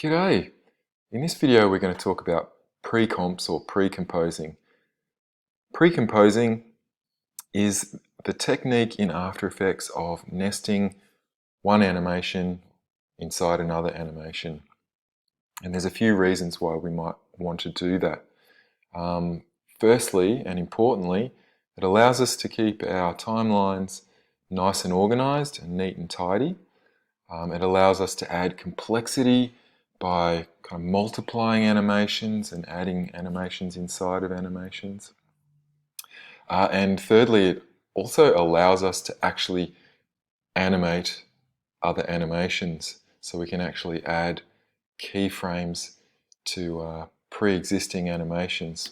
G'day! In this video we're going to talk about precomps or precomposing. Precomposing is the technique in After Effects of nesting one animation inside another animation. And there's a few reasons why we might want to do that. Firstly and importantly, it allows us to keep our timelines nice and organized and neat and tidy. It allows us to add complexity by kind of multiplying animations and adding animations inside of animations. And thirdly, it also allows us to actually animate other animations. So we can actually add keyframes to pre-existing animations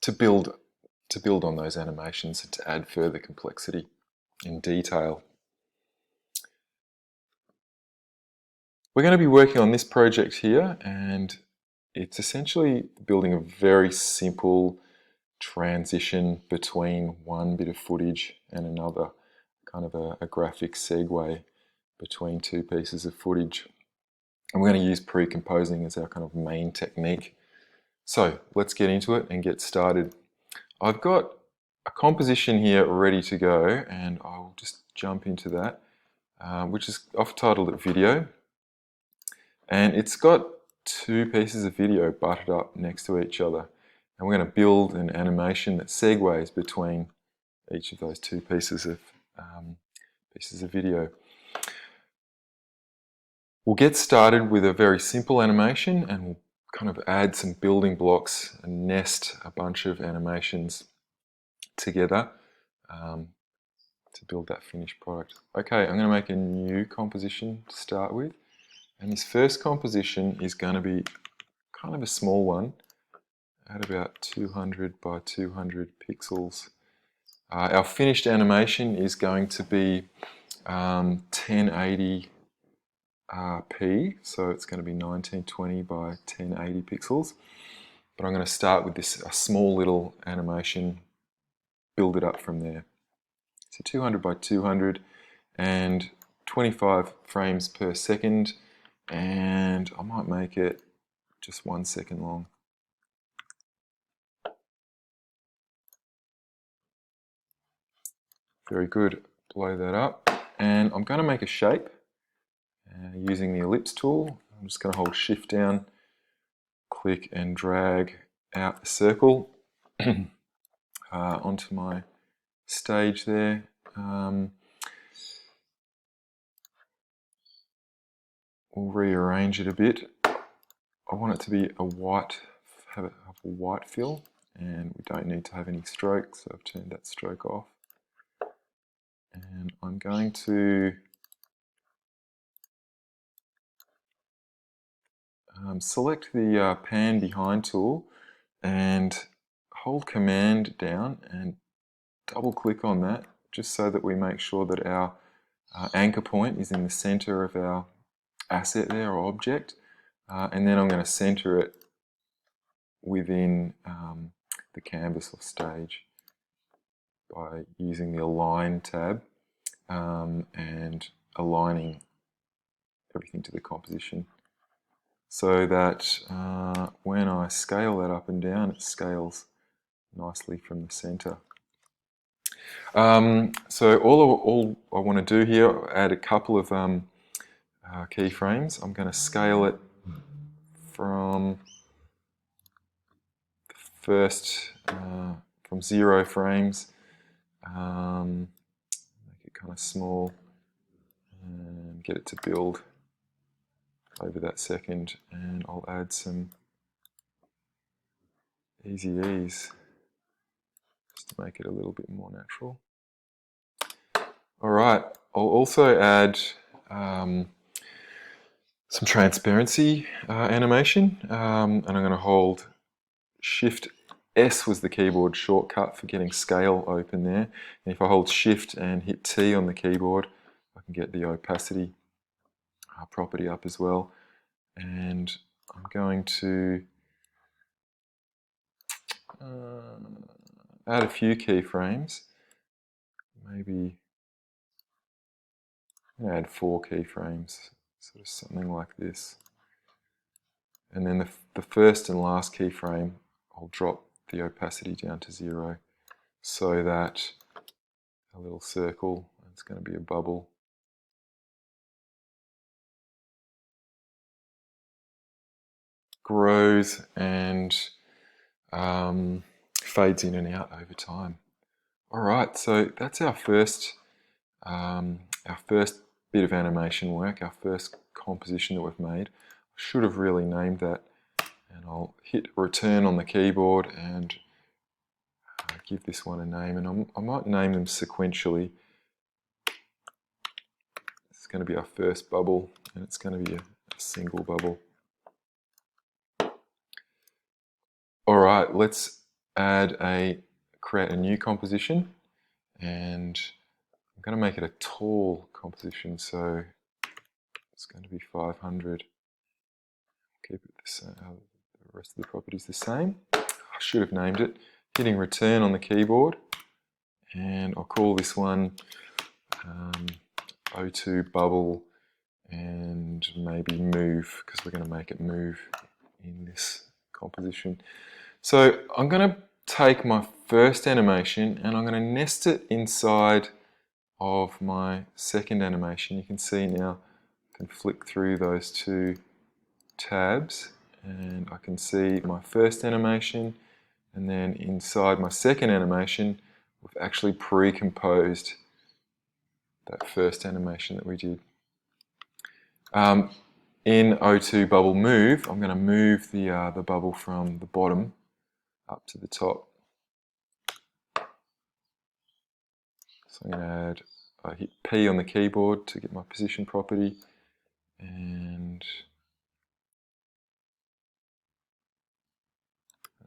to build on those animations and to add further complexity and detail. We're going to be working on this project here, and it's essentially building a very simple transition between one bit of footage and another, kind of a graphic segue between two pieces of footage. And we're going to use precomposing as our kind of main technique. So let's get into it and get started. I've got a composition here ready to go, and I'll just jump into that, which is, I've titled it Video. And it's got two pieces of video butted up next to each other. And we're going to build an animation that segues between each of those two pieces of video. We'll get started with a very simple animation, and we'll kind of add some building blocks and nest a bunch of animations together to build that finished product. Okay, I'm going to make a new composition to start with. And this first composition is going to be kind of a small one at about 200 by 200 pixels. Our finished animation is going to be 1080p, so it's going to be 1920 by 1080 pixels. But I'm going to start with this a small little animation, build it up from there. So 200 by 200 and 25 frames per second. And I might make it just 1 second long. Very good. Blow that up. And I'm going to make a shape using the ellipse tool. I'm just going to hold Shift down, click and drag out the circle onto my stage there. We'll rearrange it a bit. I want it to be a white, have a white fill, and we don't need to have any stroke, so I've turned that stroke off. And I'm going to select the pan behind tool and hold Command down and double click on that, just so that we make sure that our anchor point is in the center of our asset there, or object. And then I'm going to center it within the canvas or stage by using the Align tab and aligning everything to the composition, so that when I scale that up and down, it scales nicely from the center. So all I want to do here, add a couple of keyframes. I'm going to scale it from the first, from 0 frames, make it kind of small, and get it to build over that second. And I'll add some easy ease just to make it a little bit more natural. Alright, I'll also add some transparency animation, and I'm going to hold Shift S was the keyboard shortcut for getting scale open there, and if I hold Shift and hit T on the keyboard, I can get the opacity property up as well. And I'm going to add a few keyframes, maybe add 4 keyframes, sort of something like this. And then the first and last keyframe, I'll drop the opacity down to 0 so that a little circle, it's going to be a bubble, grows and fades in and out over time. All right, so that's our first bit of animation work, our first composition that we've made. I should have really named that, and I'll hit return on the keyboard and give this one a name, and I might name them sequentially. It's going to be our first bubble, and it's going to be a single bubble. All right, let's create a new composition, and I'm going to make it a tall composition, so it's going to be 500. Keep it the same, the rest of the properties the same. I should have named it. Hitting return on the keyboard, and I'll call this one O2 bubble and maybe move, because we're going to make it move in this composition. So I'm going to take my first animation and I'm going to nest it inside of my second animation. You can see now I can flick through those two tabs and I can see my first animation, and then inside my second animation we've actually pre-composed that first animation that we did. In O2 bubble move, I'm going to move the bubble from the bottom up to the top. So I'm going to I hit P on the keyboard to get my position property, and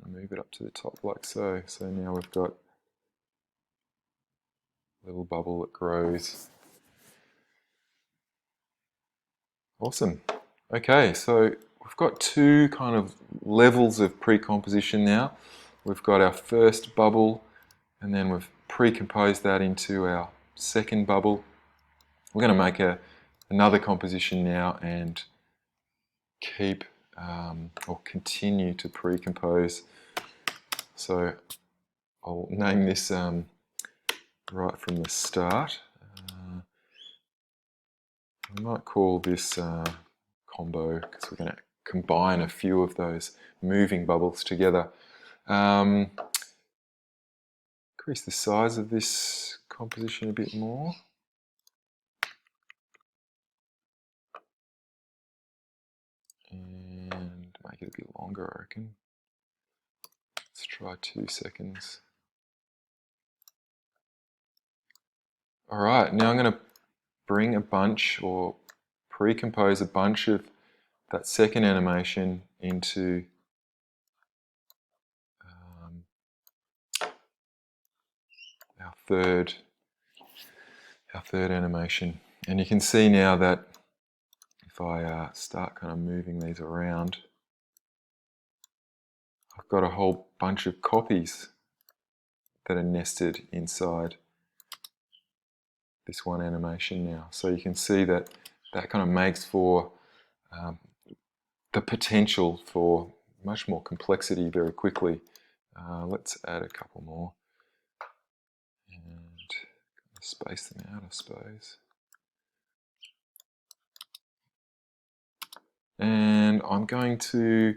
move it up to the top like so. So now we've got a little bubble that grows. Awesome. Okay, so we've got two kind of levels of pre-composition now. We've got our first bubble, and then we've pre-composed that into our second bubble. We're going to make another composition now and keep or continue to pre-compose. So I'll name this right from the start. I might call this combo, because we're going to combine a few of those moving bubbles together. Increase the size of this composition a bit more. And make it a bit longer, I reckon. Let's try 2 seconds. All right, now I'm going to bring a bunch, or pre-compose a bunch of that second animation into our third animation. And you can see now that if I start kind of moving these around, I've got a whole bunch of copies that are nested inside this one animation now. So you can see that that kind of makes for the potential for much more complexity very quickly. Let's add a couple more and space them out, I suppose. And I'm going to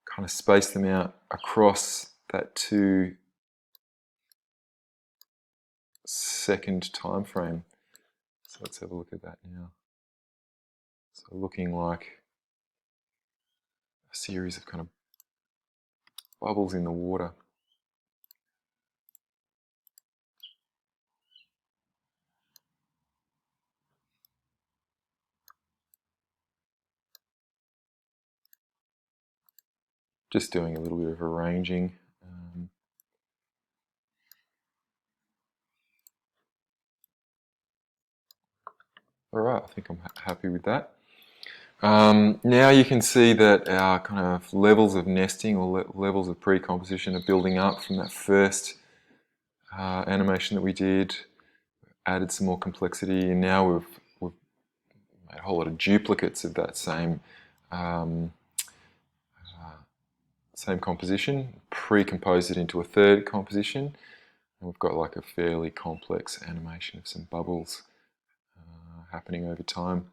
kind of space them out across that 2-second time frame. So let's have a look at that now. So looking like a series of kind of bubbles in the water. Just doing a little bit of arranging. All right, I think I'm happy with that. Now you can see that our kind of levels of nesting or levels of pre-composition are building up from that first animation that we did, added some more complexity, and now we've made a whole lot of duplicates of that same same composition, pre-compose it into a third composition, and we've got like a fairly complex animation of some bubbles happening over time.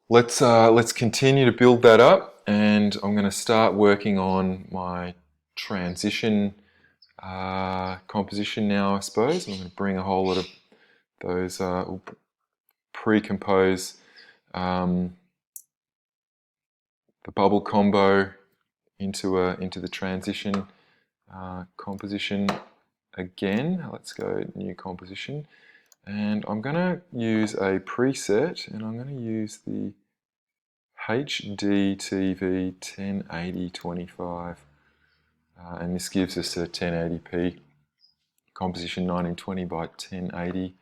Let's continue to build that up, and I'm going to start working on my transition composition now, I suppose. I'm going to bring a whole lot of those pre-compose the bubble combo into the transition composition again. Let's go new composition, and I'm going to use a preset, and I'm going to use the HDTV 1080-25, and this gives us a 1080p composition 1920 by 1080,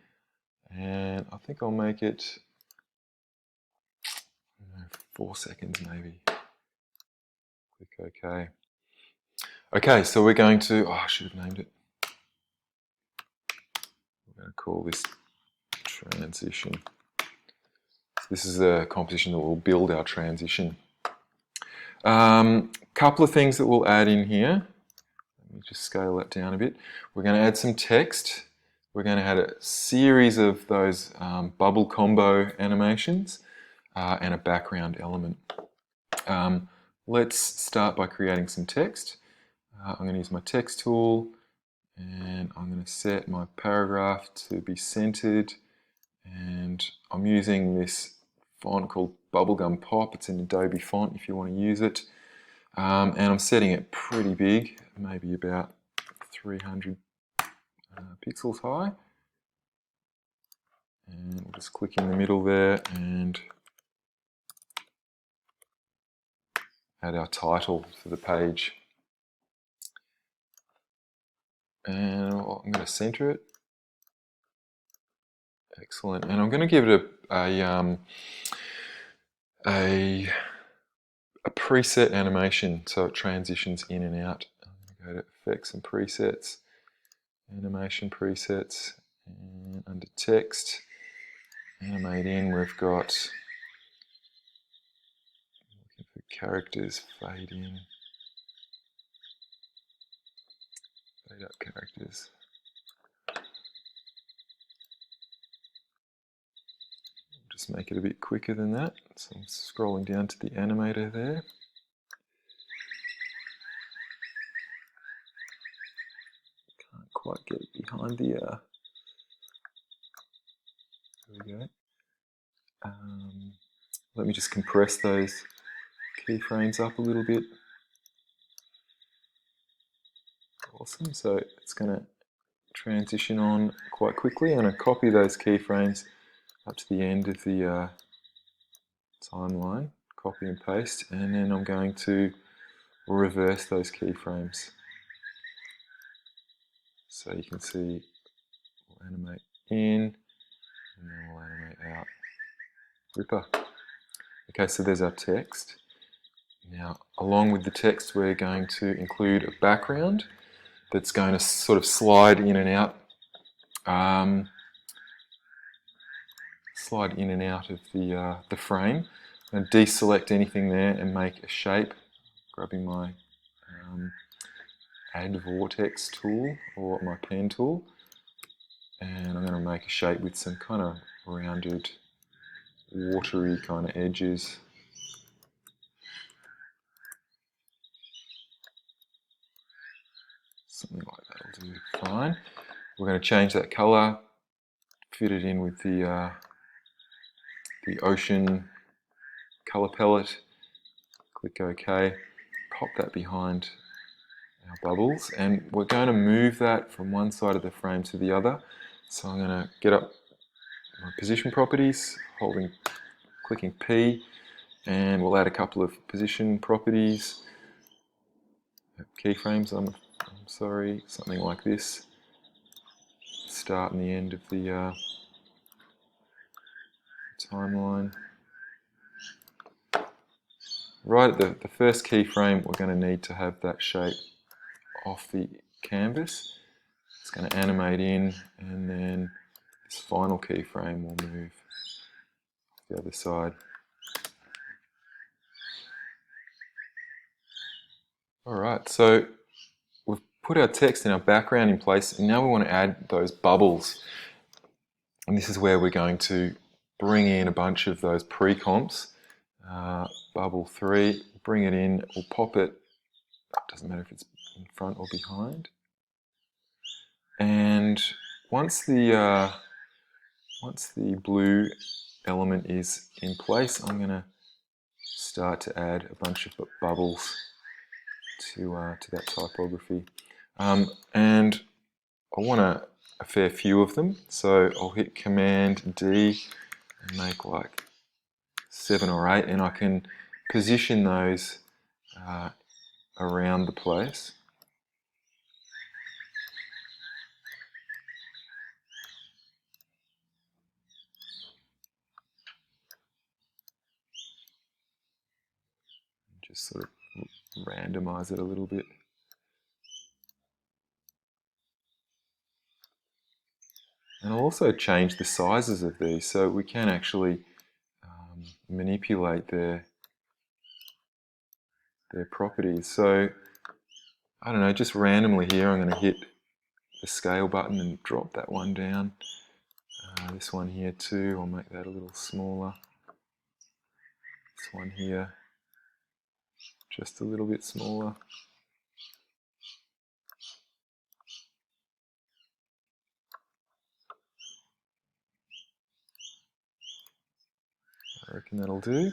and I think I'll make it 4 seconds maybe. Click OK. Okay, so we're going to, I should have named it. We're going to call this transition. This is the composition that will build our transition. Couple of things that we'll add in here. Let me just scale that down a bit. We're going to add some text. We're going to add a series of those bubble combo animations and a background element. Let's start by creating some text. I'm going to use my text tool, and I'm going to set my paragraph to be centered, and I'm using this font called Bubblegum Pop. It's an Adobe font if you want to use it, and I'm setting it pretty big, maybe about 300 pixels high, and we'll just click in the middle there and add our title for the page. And I'm going to center it. Excellent. And I'm going to give it a preset animation so it transitions in and out. I'm going to go to Effects and Presets, Animation Presets, and under Text, Animate In, we've got, looking for characters, Fade In, Fade Up Characters. Just make it a bit quicker than that. So I'm scrolling down to the animator there. Can't quite get it behind the. There we go. Let me just compress those keyframes up a little bit. Awesome. So it's going to transition on quite quickly. I'm going to copy those keyframes up to the end of the timeline, copy and paste, and then I'm going to reverse those keyframes. So you can see we'll animate in, and then we'll animate out. Ripper. Okay, so there's our text. Now, along with the text, we're going to include a background that's going to sort of slide in and out of the frame. I'm going to deselect anything there and make a shape, grabbing my Add Vortex tool or my pen tool, and I'm going to make a shape with some kind of rounded, watery kind of edges. Something like that will do fine. We're going to change that color, fit it in with the ocean color palette, click OK, pop that behind our bubbles, and we're going to move that from one side of the frame to the other. So I'm going to get up my position properties, clicking P, and we'll add a couple of position properties, keyframes, I'm sorry, something like this, start and the end of the timeline. Right at the first keyframe, we're going to need to have that shape off the canvas. It's going to animate in, and then this final keyframe will move the other side. Alright, so we've put our text and our background in place, and now we want to add those bubbles. And this is where we're going to bring in a bunch of those pre-comps. Bubble 3, bring it in, we'll pop it, doesn't matter if it's in front or behind. And once the blue element is in place, I'm going to start to add a bunch of bubbles to that typography. And I want a fair few of them, so I'll hit Command D and make like 7 or 8, and I can position those around the place. Just sort of randomize it a little bit. And I'll also change the sizes of these, so we can actually manipulate their properties. So I don't know, just randomly here I'm going to hit the scale button and drop that one down. This one here too, I'll make that a little smaller. This one here, just a little bit smaller. I reckon that'll do.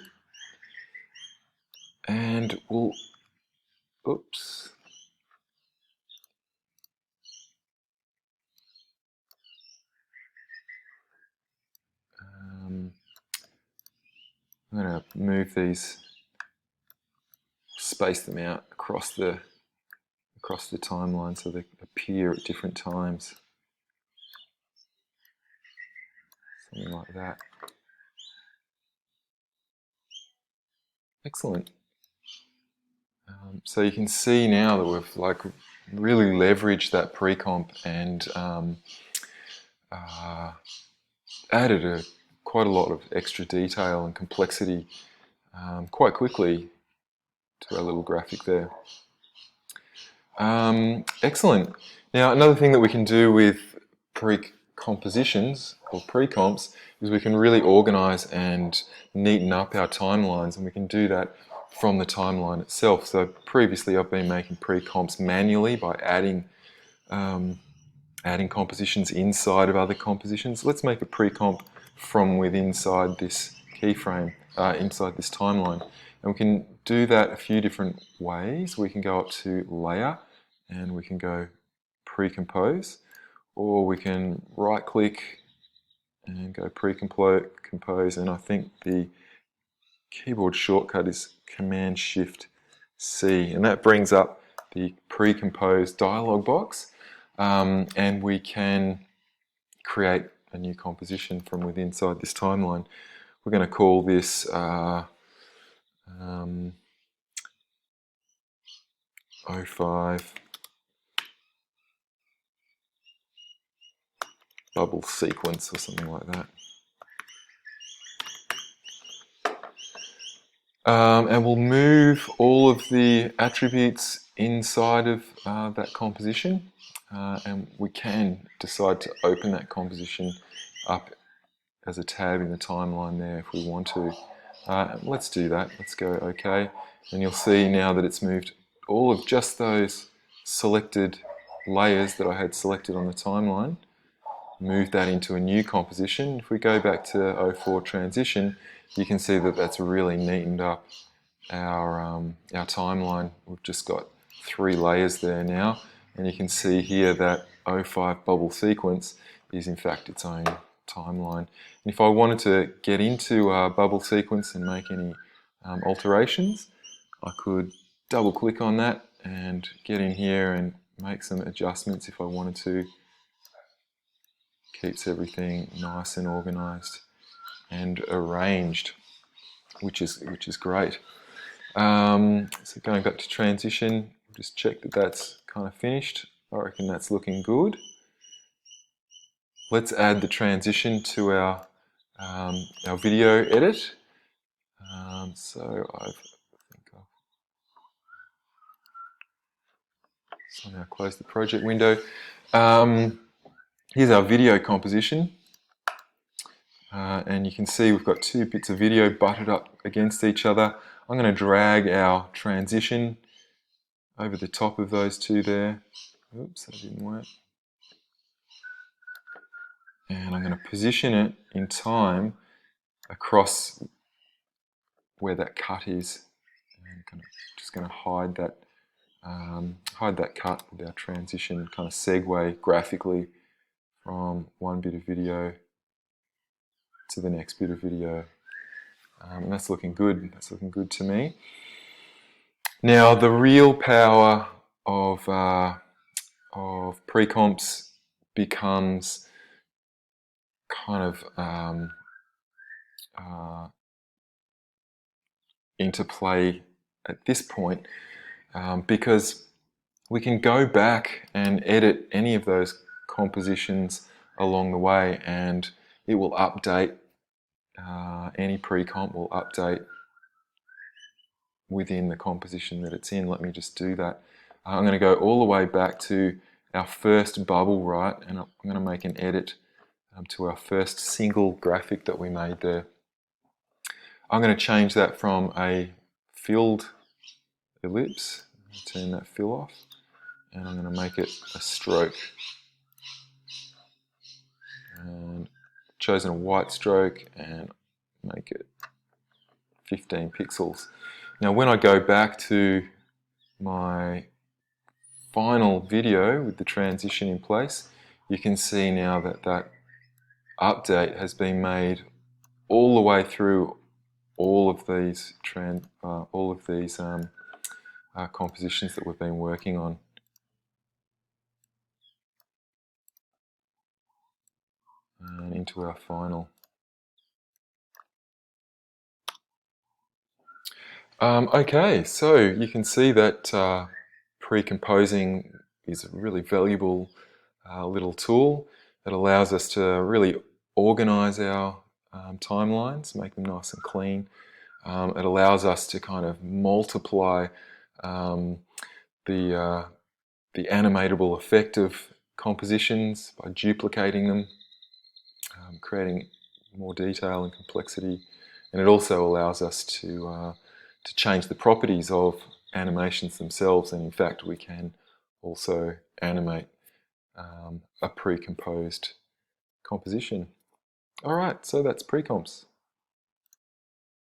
And we'll, oops. I'm going to move these, space them out across the timeline so they appear at different times. Something like that. Excellent. So you can see now that we've like really leveraged that pre-comp and added quite a lot of extra detail and complexity quite quickly to our little graphic there. Excellent. Now another thing that we can do with pre-compositions or pre-comps is we can really organize and neaten up our timelines, and we can do that from the timeline itself. So previously I've been making pre-comps manually by adding compositions inside of other compositions. Let's make a pre-comp from within inside this keyframe, inside this timeline. And we can do that a few different ways. We can go up to Layer and we can go Pre-compose, or we can right click and go Pre-compose, and I think the keyboard shortcut is Command Shift C, and that brings up the pre-composed dialog box, and we can create a new composition from within inside this timeline. We're going to call this 05 bubble sequence or something like that. And we'll move all of the attributes inside of that composition, and we can decide to open that composition up as a tab in the timeline there if we want to. Let's do that. Let's go OK, and you'll see now that it's moved all of just those selected layers that I had selected on the timeline, move that into a new composition. If we go back to 04 transition, you can see that that's really neatened up our timeline. We've just got 3 layers there now, and you can see here that 05 bubble sequence is in fact its own timeline. And if I wanted to get into bubble sequence and make any alterations, I could double click on that and get in here and make some adjustments if I wanted to. Keeps everything nice and organized and arranged, which is great. So going back to transition, just check that that's kind of finished. I reckon that's looking good. Let's add the transition to our video edit. So I think So I'll now close the project window. Here's our video composition. And you can see we've got two bits of video butted up against each other. I'm going to drag our transition over the top of those two there. Oops, that didn't work. And I'm going to position it in time across where that cut is. And just going to hide that cut with our transition, kind of segue graphically from one bit of video to the next bit of video. And that's looking good. That's looking good to me. Now, the real power of Precomps becomes kind of into play at this point, because we can go back and edit any of those compositions along the way, and it will update. Any pre-comp will update within the composition that it's in. Let me just do that. I'm going to go all the way back to our first bubble, right, and I'm going to make an edit to our first single graphic that we made there. I'm going to change that from a filled ellipse, turn that fill off, and I'm going to make it a stroke. And chosen a white stroke and make it 15 pixels. Now when I go back to my final video with the transition in place, you can see now that that update has been made all the way through all of these compositions that we've been working on. And into our final. Okay, so you can see that pre-composing is a really valuable little tool that allows us to really organize our timelines, make them nice and clean. It allows us to kind of multiply the animatable effect of compositions by duplicating them, creating more detail and complexity, and it also allows us to change the properties of animations themselves, and in fact we can also animate a pre-composed composition. Alright, so that's Precomps.